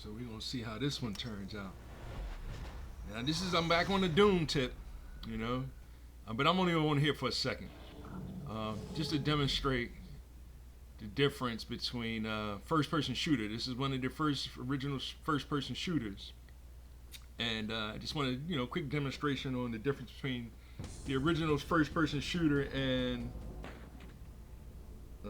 So we're gonna see how this one turns out. Now I'm back on the Doom tip, you know, but I'm only on here for a second, just to demonstrate the difference between first-person shooter. This is one of the first original first-person shooters, and I just want to, quick demonstration on the difference between the original first-person shooter and I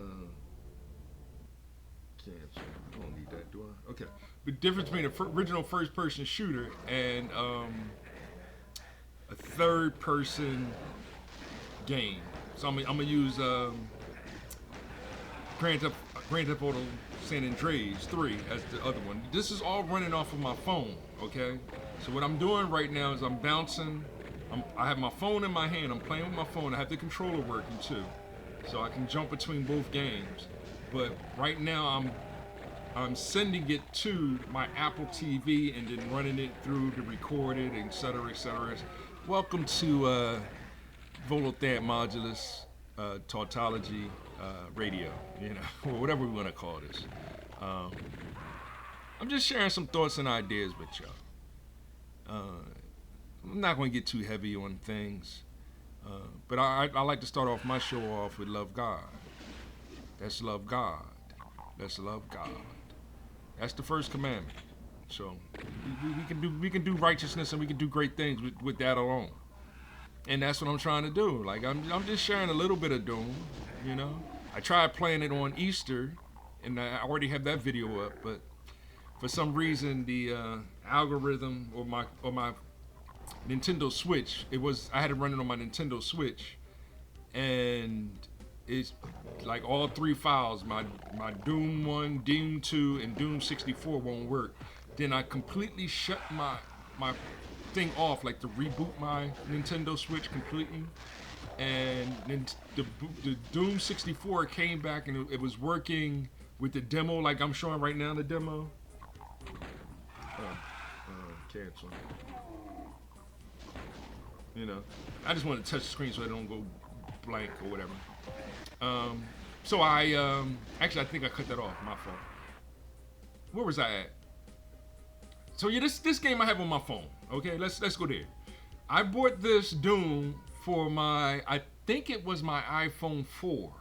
don't need that, do I? Okay. The difference between the original first-person shooter and a third-person game. So I'm gonna use Grand Theft Auto San Andreas 3 as the other one. This is all running off of my phone, okay? So what I'm doing right now is I'm bouncing. I have my phone in my hand. I'm playing with my phone. I have the controller working too, so I can jump between both games. But right now I'm sending it to my Apple TV and then running it through to record it, etc., etc. Welcome to Volothet Modulus Tautology Radio, or whatever we want to call this. I'm just sharing some thoughts and ideas with y'all. I'm not going to get too heavy on things, but I like to start off my show off with love God. Let's love God. Let's love God. That's the first commandment. So we can do righteousness and we can do great things with that alone. And that's what I'm trying to do. Like I'm just sharing a little bit of Doom, I tried playing it on Easter, and I already have that video up, but for some reason the algorithm or my Nintendo Switch, I had it running on my Nintendo Switch, and it's like all three files, my Doom 1, Doom 2, and Doom 64 won't work. Then I completely shut my thing off, like to reboot my Nintendo Switch completely, and then the Doom 64 came back and it was working with the demo, like I'm showing right now, the demo. Cancel. I just want to touch the screen so I don't go blank or whatever. So I actually I think I cut that off. My fault. Where was I at? So yeah, this game I have on my phone. Okay, let's go there. I bought this Doom for I think it was my iPhone 4.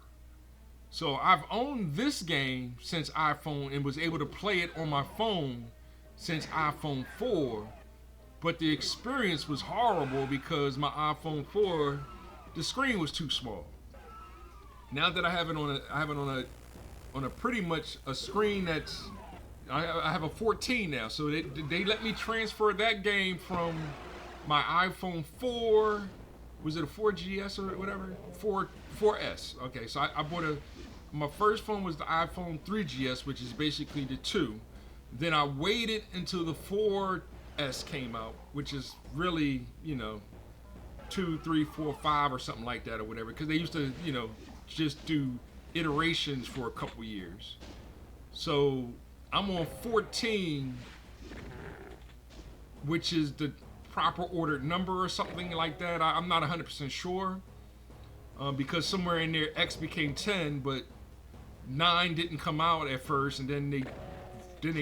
So I've owned this game since iPhone and was able to play it on my phone since iPhone 4. But the experience was horrible because my iPhone 4, the screen was too small. Now that I have it on a pretty much a screen that's, I have a 14 now, so they let me transfer that game from my iPhone 4. Was it a 4GS or whatever? 4S. Okay, so I bought my first phone was the iPhone 3GS, which is basically the 2. Then I waited until the 4S came out, which is really, 2, 3, 4, 5 or something like that or whatever, because they used to, just do iterations for a couple years. So I'm on 14, which is the proper ordered number or something like that. I'm not 100% sure, because somewhere in there X became 10, but 9 didn't come out at first, and then they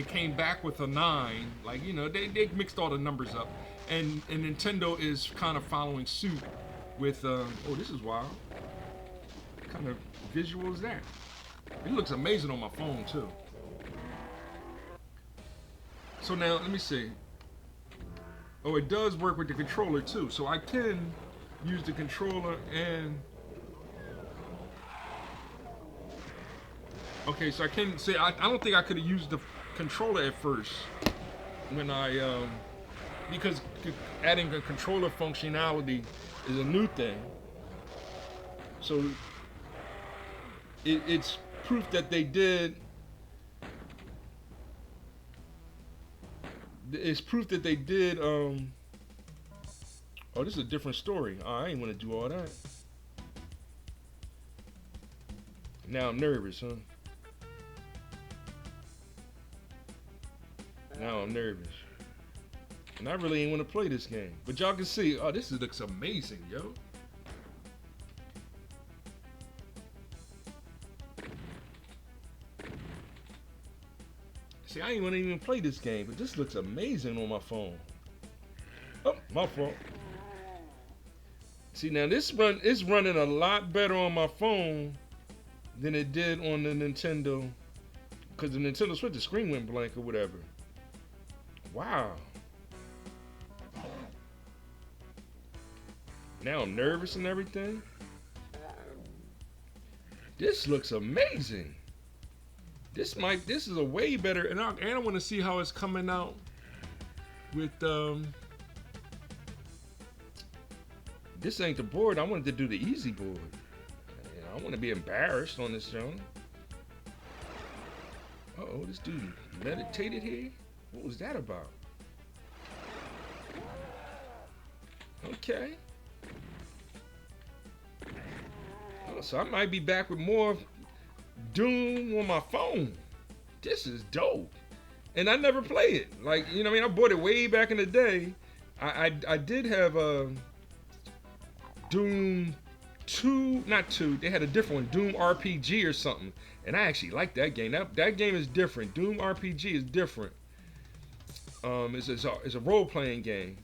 came back with a 9. Like, they mixed all the numbers up, and Nintendo is kind of following suit with oh, this is wild. What kind of visual is that? It looks amazing on my phone too. So now let me see. Oh, it does work with the controller too, so I can use the controller and okay, so I can say I don't think I could have used the controller at first when I because adding a controller functionality is a new thing. So it's proof that they did. It's proof that they did. Oh, this is a different story. Oh, I ain't want to do all that. Now I'm nervous, huh? Now I'm nervous. And I really ain't want to play this game. But y'all can see, oh, this looks amazing, yo. See, I ain't want to even play this game, but this looks amazing on my phone. Oh, my fault. See, now this is running a lot better on my phone than it did on the Nintendo, because the Nintendo Switch, the screen went blank or whatever. Wow. Now I'm nervous and everything. This looks amazing. This is a way better, and I want to see how it's coming out with this ain't the board. I wanted to do the easy board. I don't want to be embarrassed on this show. Uh-oh, this dude meditated here? What was that about? Okay. Oh, so I might be back with more Doom on my phone. This is dope. And I never play it. Like, you know what I mean? I bought it way back in the day. I did have Doom 2, not 2, they had a different one, Doom RPG or something. And I actually like that game. That game is different. Doom RPG is different. It's a role-playing game.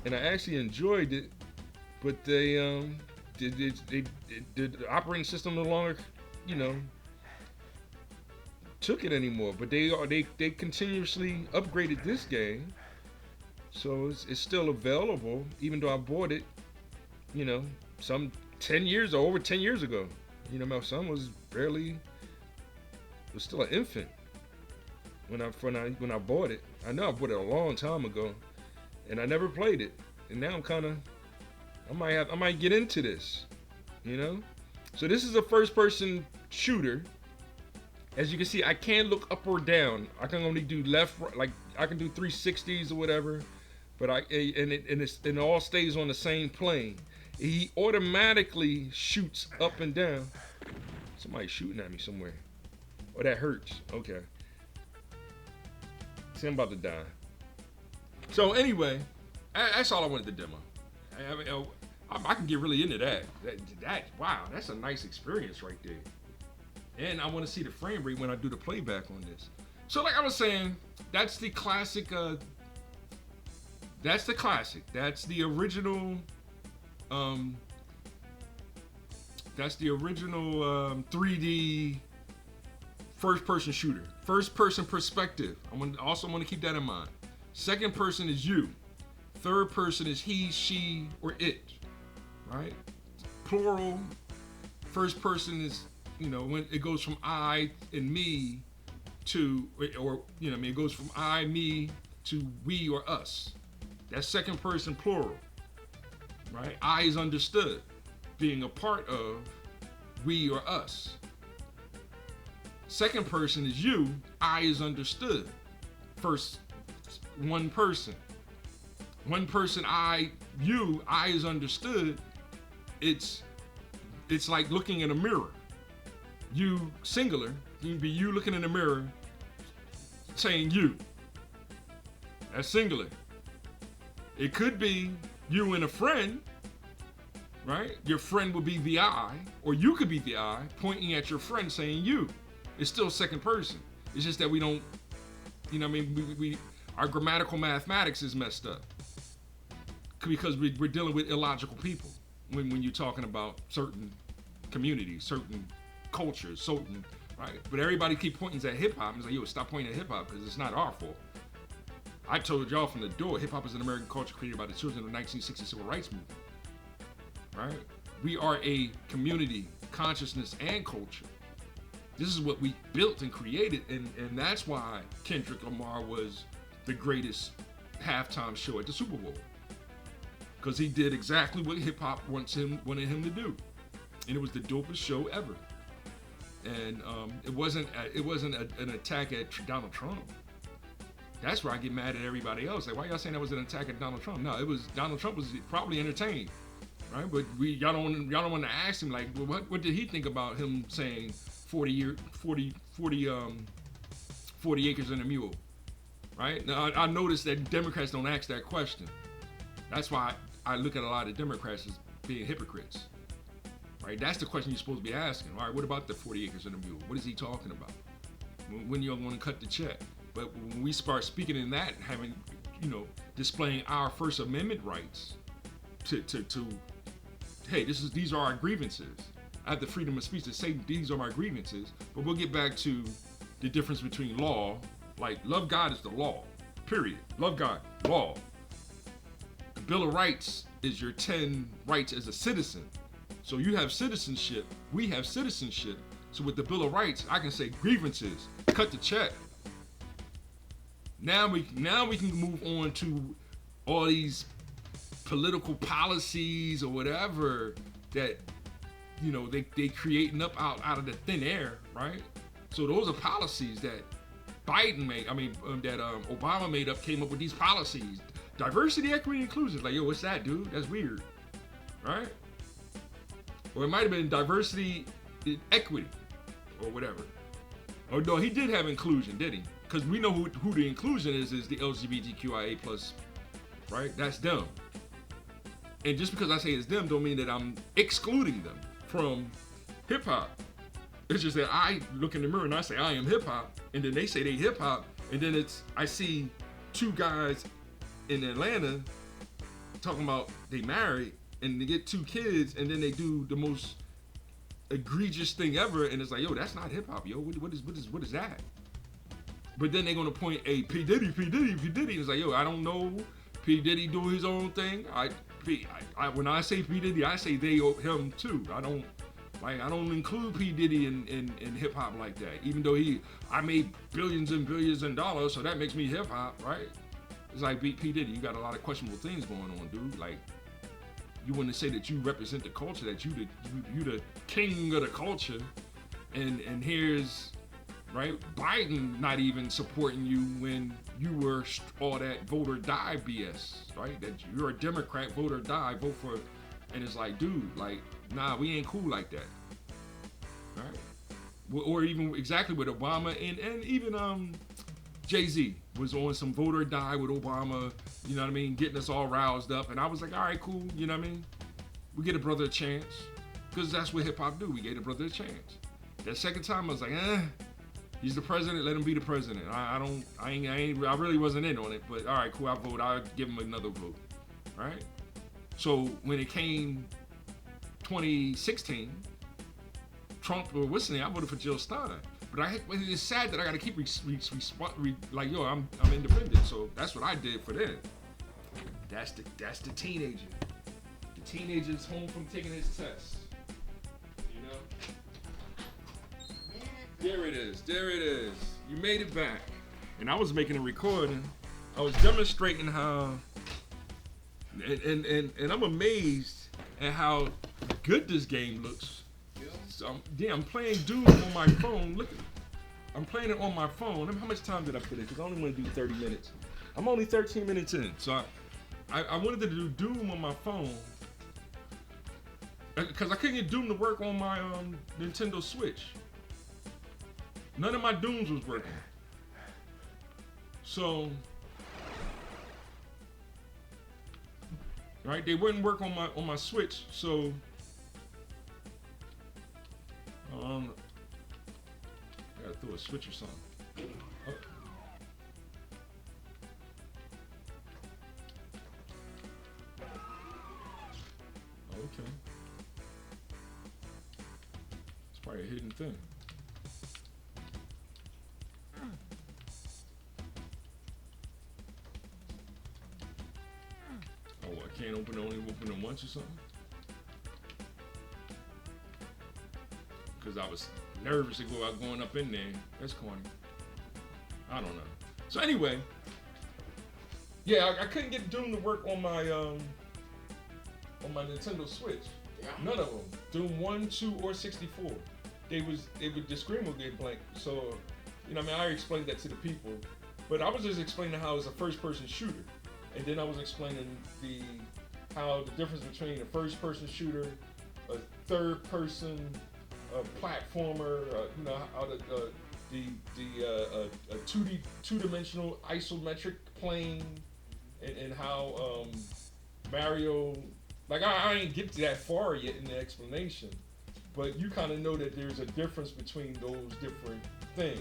And I actually enjoyed it, but the operating system no longer, took it anymore. But they continuously upgraded this game, so it's still available, even though I bought it, some 10 years or over 10 years ago. My son was still an infant when I bought it. I know I bought it a long time ago, and I never played it. And now I might get into this, So this is a first-person shooter. As you can see, I can't look up or down. I can only do left, right, like I can do 360s or whatever, but it all stays on the same plane. He automatically shoots up and down. Somebody's shooting at me somewhere. Oh, that hurts. Okay. See, I'm about to die. So anyway, that's all I wanted to demo. I can get really into that. Wow, that's a nice experience right there. And I want to see the frame rate when I do the playback on this. So like I was saying, that's the classic. That's the classic. That's the original. That's the original 3D first-person shooter. First-person perspective. I also want to keep that in mind. Second person is you. Third person is he, she, or it. Right? Plural. First person is, when it goes from I and me to, it goes from I, me to we or us. That's second person plural. Right? I is understood, being a part of we or us. Second person is you, I is understood. First, one person. One person, I, you, I is understood. It's like looking in a mirror. You, singular, you can be you looking in the mirror saying you. That's singular. It could be you and a friend, right? Your friend would be the I, or you could be the I, pointing at your friend saying you. It's still second person. It's just that we don't, our grammatical mathematics is messed up. Because we're dealing with illogical people when you're talking about certain communities, certain cultures, certain, right? But everybody keep pointing at hip hop. It's like, yo, stop pointing at hip hop because it's not our fault. I told y'all from the door, hip hop is an American culture created by the children of the 1960 Civil Rights Movement, right? We are a community, consciousness, and culture. This is what we built and created, and that's why Kendrick Lamar was the greatest halftime show at the Super Bowl. Because he did exactly what hip hop wanted him to do, and it was the dopest show ever. And it wasn't an attack at Donald Trump. That's where I get mad at everybody else. Like, why y'all saying that was an attack at Donald Trump? No, it was Donald Trump was probably entertained, right? But y'all don't want to ask him like, well, what did he think about him saying 40 acres and a mule, right? Now I noticed that Democrats don't ask that question. That's why I look at a lot of Democrats as being hypocrites, right? That's the question you're supposed to be asking. All right, what about the 40 acres and a mule? What is he talking about? when you're going to cut the check. But when we start speaking in that, having, displaying our First Amendment rights to hey, these are our grievances. I have the freedom of speech to say these are my grievances, but we'll get back to the difference between law, like love God is the law, period. Love God, law. The Bill of Rights is your 10 rights as a citizen. So you have citizenship, we have citizenship. So with the Bill of Rights, I can say grievances, cut the check. Now we can move on to all these political policies or whatever that they creating up out of the thin air, right? So those are policies that Obama came up with these policies. Diversity, equity, inclusion. Like, yo, what's that, dude? That's weird, right? Or it might have been diversity, equity, or whatever. Oh no, he did have inclusion, did he? Because we know who the inclusion is the LGBTQIA+, right? That's them. And just because I say it's them don't mean that I'm excluding them from hip hop. It's just that I look in the mirror and I say I am hip hop, and then they say they hip hop, and then I see two guys in Atlanta talking about they married and they get 2 kids, and then they do the most egregious thing ever, and it's like, yo, that's not hip hop, yo. What is that? But then they're gonna point a P Diddy. It's like, yo, I don't know. P Diddy doing his own thing. When I say P Diddy, I say they him too. I don't include P Diddy in hip hop like that. Even though I made billions and billions of dollars, so that makes me hip hop, right? It's like P Diddy, you got a lot of questionable things going on, dude. Like, you want to say that you represent the culture, that you the king of the culture, and here's, right, Biden not even supporting you when you were all that vote or die BS, right? That you're a Democrat, vote or die, vote for, and it's like, dude, like, nah, we ain't cool like that, right? Or even exactly with Obama and even Jay-Z was on some vote or die with Obama, you know what I mean, getting us all roused up, and I was like, all right, cool, you know what I mean? We get a brother a chance, because that's what hip hop do. We gave a brother a chance. That second time, I was like, he's the president. Let him be the president. I really wasn't in on it, but all right, cool. I vote. I'll give him another vote, right? So when it came 2016, Trump or what's the name? I voted for Jill Stein, but it's sad that I got to keep like, yo, I'm independent. So that's what I did for them. That's the teenager. The teenager's home from taking his test. There it is. You made it back. And I was making a recording. I was demonstrating how, and I'm amazed at how good this game looks. So I'm playing Doom on my phone. Look, I'm playing it on my phone. How much time did I put in? Because I only want to do 30 minutes. I'm only 13 minutes in. So I wanted to do Doom on my phone. Because I couldn't get Doom to work on my Nintendo Switch. None of my Dooms was working. So, right, they wouldn't work on my Switch. So, I gotta throw a switch or something. Oh. Okay. It's probably a hidden thing. Can't only open them once or something? Because I was nervous to go out going up in there. That's corny. I don't know. So anyway, yeah, I couldn't get Doom to work on my Nintendo Switch. Yeah. None of them. Doom 1, 2, or 64. The screen would get blank. So, you know, I mean, I explained that to the people, but I was just explaining how it's a first-person shooter. And then I was explaining how the difference between a first-person shooter, a third-person, a platformer, you know, how a two-dimensional isometric plane, and how Mario, like I ain't get to that far yet in the explanation, but you kind of know that there's a difference between those different things.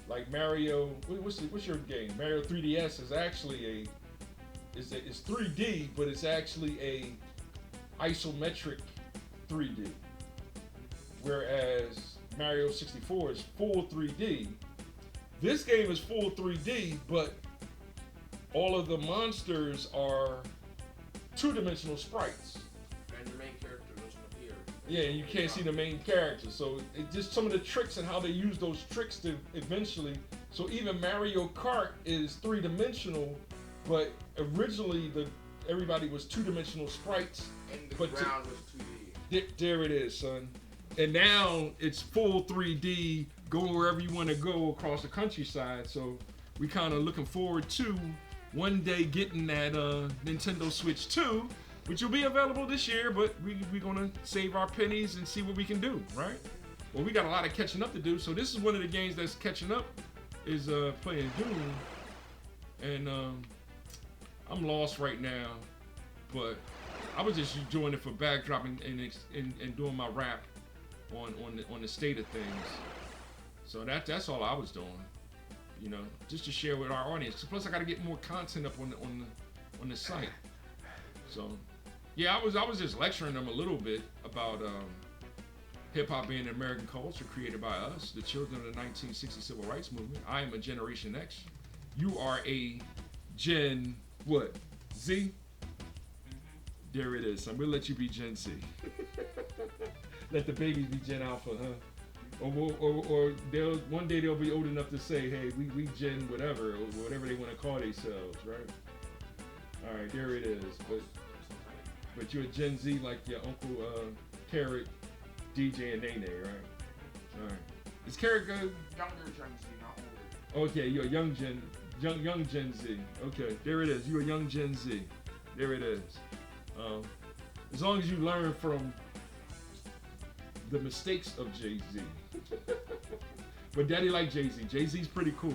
Like Mario, what's your game? Mario 3DS is actually it's 3D, but it's actually a isometric 3D, whereas Mario 64 is full 3D. This game is full 3D, but all of the monsters are two-dimensional sprites. And your main character doesn't appear. Yeah, you can't see the main character. So it just some of the tricks and how they use those tricks to eventually. So even Mario Kart is three-dimensional, but originally everybody was two-dimensional sprites. And the ground was 2D. There it is, son. And now it's full 3D. Go wherever you want to go across the countryside. So we kind of looking forward to one day getting that Nintendo Switch 2, which will be available this year, but we're going to save our pennies and see what we can do, right? Well, we got a lot of catching up to do, so this is one of the games that's catching up, is playing Doom. And I'm lost right now, but I was just enjoying it for backdrop and doing my rap on the state of things. So that's all I was doing. You know, just to share with our audience. Plus, I got to get more content up on the site. So, yeah, I was just lecturing them a little bit about hip hop being an American culture created by us, the children of the 1960 Civil Rights Movement. I am a Generation X. You are a Gen what? Z? There it is. I'm gonna let you be Gen Z. Let the babies be Gen Alpha, huh? Or they'll one day they'll be old enough to say, hey, we Gen whatever, or whatever they want to call themselves, right? All right, there it is. But you're a Gen Z like your Uncle Carrot, DJ, and Nene, right? All right. Is Carrot good? Younger Gen Z, not older. Okay, you're a young Gen Z. Okay, there it is. You're a young Gen Z. There it is. As long as you learn from the mistakes of Jay-Z. But Daddy like Jay-Z. Jay-Z's pretty cool.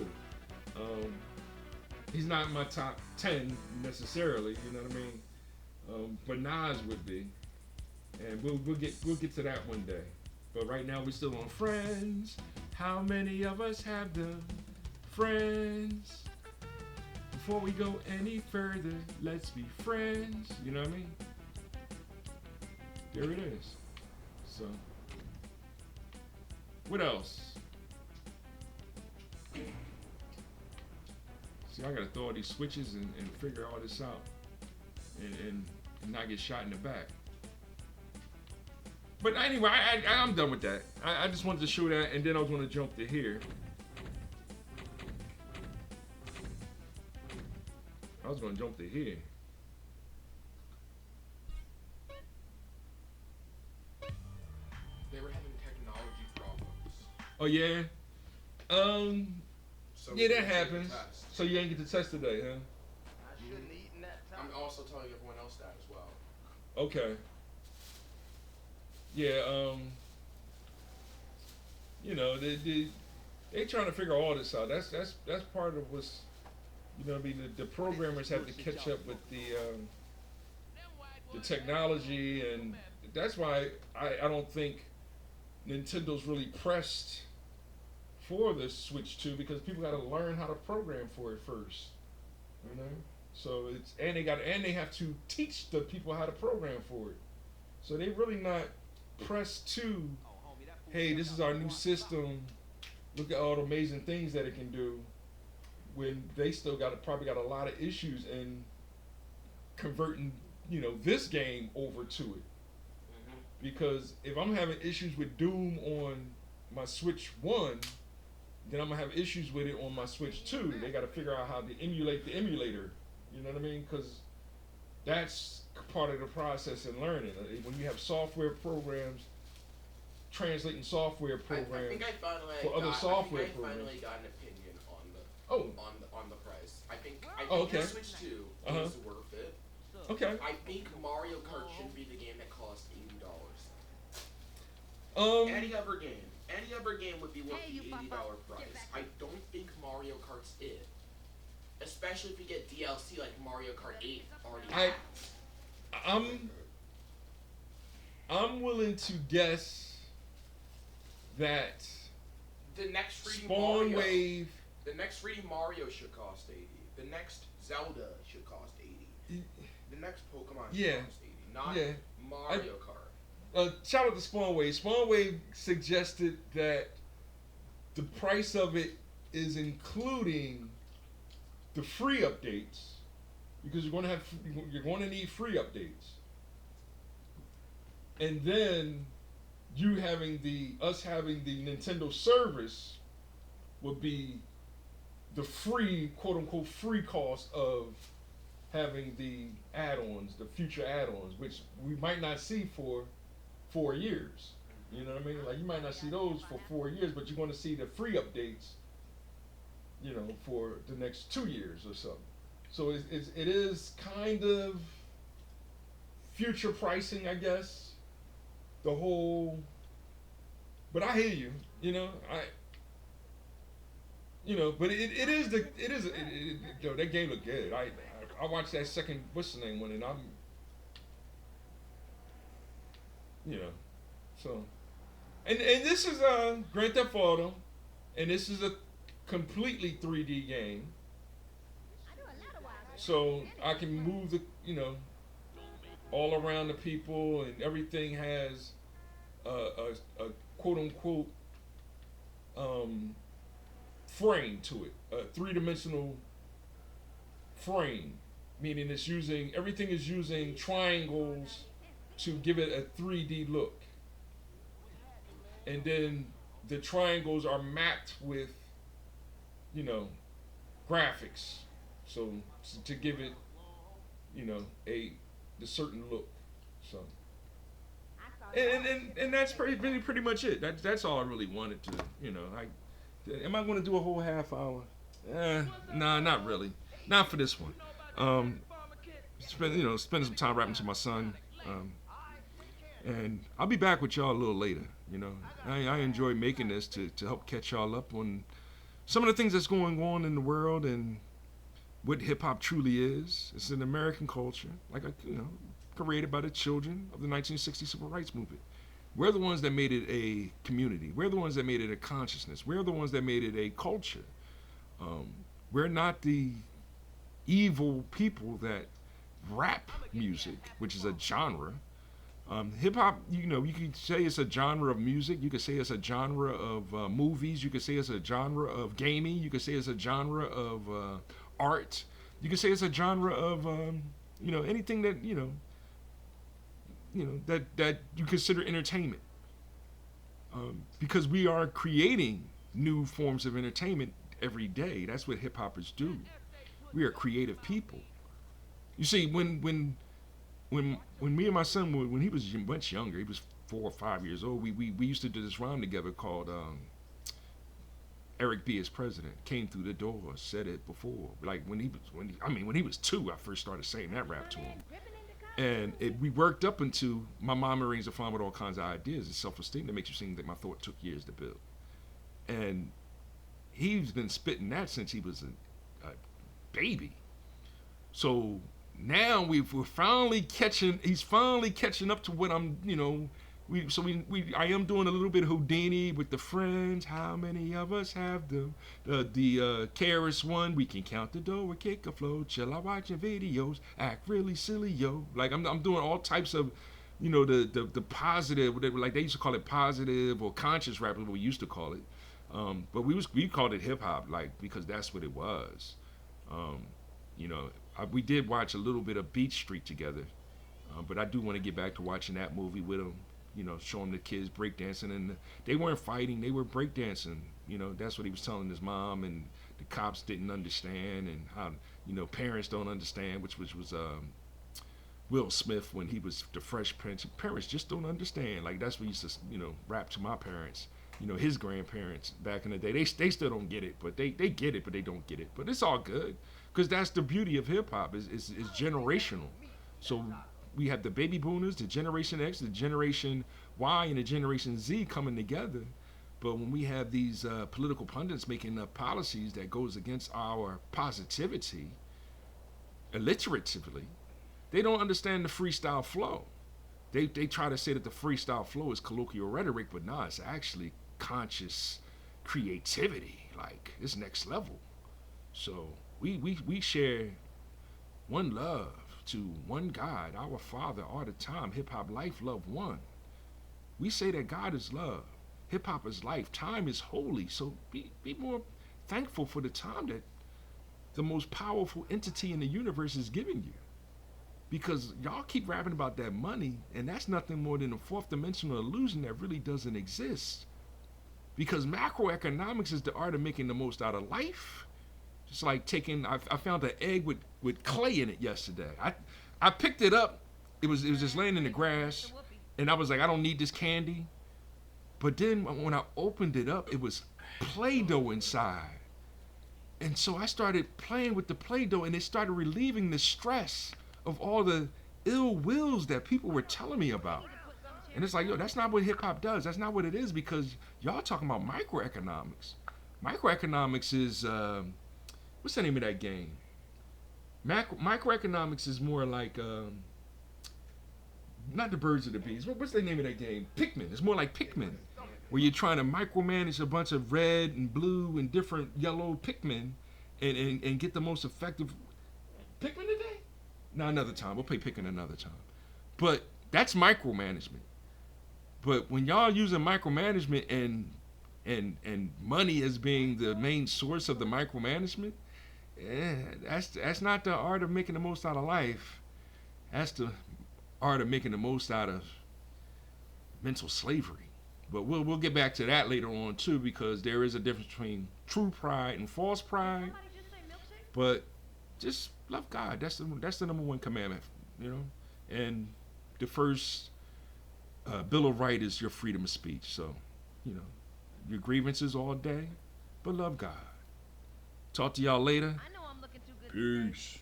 He's not in my top 10 necessarily, you know what I mean? But Nas would be. And we'll get to that one day. But right now we're still on Friends. How many of us have the Friends? Before we go any further, let's be friends. You know what I mean? There it is. So, what else? See, I gotta throw all these switches and figure all this out and not get shot in the back. But anyway, I'm done with that. I just wanted to show that, and then I was gonna jump to here. I was gonna jump to here. They were having technology problems. Oh yeah. So Yeah, that happens. So you ain't get to test today, huh? I shouldn't have eaten that time. I'm also telling everyone else that as well. Okay. Yeah. You know, they trying to figure all this out. That's part of what's, you know what I mean, the programmers have to catch up with the technology, and that's why I don't think Nintendo's really pressed for the Switch 2, because people got to learn how to program for it first, you know. So it's and they have to teach the people how to program for it. So they really not pressed to, hey, this is our new system. Look at all the amazing things that it can do. When they still probably got a lot of issues in converting, you know, this game over to it. Because if I'm having issues with Doom on my Switch 1, then I'm gonna have issues with it on my Switch 2. They got to figure out how to emulate the emulator. You know what I mean? Because that's part of the process in learning. When you have software programs, translating software programs for other software programs. I finally got an opinion on the on the price. I think okay. the Switch 2 is worth it. Okay. I think Mario Kart shouldn't be the game that costs $80. Any other game would be worth the $80 price. I don't think Mario Kart's it. Especially if you get DLC like Mario Kart 8 already. I'm willing to guess that The next 3D Spawn Mario. Wave. The next 3D Mario should cost $80. The next Zelda should cost $80. The next Pokemon should cost $80. Not Mario Kart. Shout out to Spawn Wave. Spawn Wave suggested that the price of it is including the free updates, because you're going to need free updates, and then us having the Nintendo service would be the free, quote unquote, free cost of having the add-ons, the future add-ons, which we might not see for 4 years. You know what I mean? Like, you might not see those for 4 years, but you're going to see the free updates, you know, for the next 2 years or so. So it is kind of future pricing, I guess. The whole, but I hear you. You know, but yo, that game looked good. I watched that second, what's the name one, and I'm, you know, so, and this is Grand Theft Auto, and this is a completely 3D game. So I can move all around the people, and everything has a quote unquote frame to it, a 3-dimensional frame, meaning everything is using triangles to give it a 3D look, and then the triangles are mapped with, graphics, so to give it, the certain look. So, and that's pretty much it. That's all I really wanted to, am I going to do a whole half hour? Nah, not really. Not for this one. Spend some time rapping to my son. And I'll be back with y'all a little later. I enjoy making this to help catch y'all up on some of the things that's going on in the world and what hip hop truly is. It's an American culture, created by the children of the 1960 Civil Rights Movement. We're the ones that made it a community. We're the ones that made it a consciousness. We're the ones that made it a culture. We're not the evil people that rap music, which is a genre. Hip hop, you could say it's a genre of music. You could say it's a genre of movies. You could say it's a genre of gaming. You could say it's a genre of art. You could say it's a genre of anything that that you consider entertainment. Because we are creating new forms of entertainment every day. That's what hip hoppers do. We are creative people. You see, when me and my son, when he was much younger, he was 4 or 5 years old, we used to do this rhyme together called Eric B. as President. Came through the door, said it before. Like when he was 2, I first started saying that rap to him. And we worked up into my mom arranged a farm with all kinds of ideas and self-esteem that makes you sing that my thought took years to build. And he's been spitting that since he was a baby. So now we're finally he's finally catching up to what I'm, I am doing a little bit of Houdini with the friends. How many of us have them? The KRS One, we can count the dough, we kick a flow, chill out watching videos, act really silly, yo. Like I'm doing all types of, the positive, like they used to call it positive or conscious rap, what we used to call it. But we called it hip hop, like, because that's what it was. We did watch a little bit of Beach Street together, but I do want to get back to watching that movie with him. Showing the kids breakdancing, and they weren't fighting; they were breakdancing. That's what he was telling his mom, and the cops didn't understand, and how parents don't understand, which was Will Smith when he was the Fresh Prince. Parents just don't understand. Like that's what he used to rap to my parents. His grandparents back in the day. They still don't get it, but they get it, but they don't get it. But it's all good, because that's the beauty of hip hop. Is generational. So we have the baby boomers, the Generation X, the Generation Y, and the Generation Z coming together. But when we have these political pundits making policies that goes against our positivity, alliteratively, they don't understand the freestyle flow. They try to say that the freestyle flow is colloquial rhetoric, but no, it's actually conscious creativity, like it's next level. So we share one love to one God, our Father, all the time. Hip hop life, love one. We say that God is love, hip hop is life, time is holy. So be more thankful for the time that the most powerful entity in the universe is giving you. Because y'all keep rapping about that money, and that's nothing more than a fourth dimensional illusion that really doesn't exist. Because macroeconomics is the art of making the most out of life. Just like taking, I found an egg with clay in it yesterday. I picked it up. It was just laying in the grass, and I was like, I don't need this candy. But then when I opened it up, it was Play-Doh inside. And so I started playing with the Play-Doh, and it started relieving the stress of all the ill wills that people were telling me about. And it's like, yo, that's not what hip hop does. That's not what it is, because y'all talking about microeconomics. Microeconomics is, what's the name of that game? Microeconomics is more like, not the birds of the bees. What's the name of that game? Pikmin. It's more like Pikmin, where you're trying to micromanage a bunch of red and blue and different yellow Pikmin and get the most effective Pikmin today? No, another time. We'll play Pikmin another time. But that's micromanagement. But when y'all using micromanagement and money as being the main source of the micromanagement, that's not the art of making the most out of life. That's the art of making the most out of mental slavery. But we'll get back to that later on too, because there is a difference between true pride and false pride. But just love God. That's the number one commandment, you know. And the first Bill of Rights is your freedom of speech. So, you know, your grievances all day, but love God. Talk to y'all later. Peace.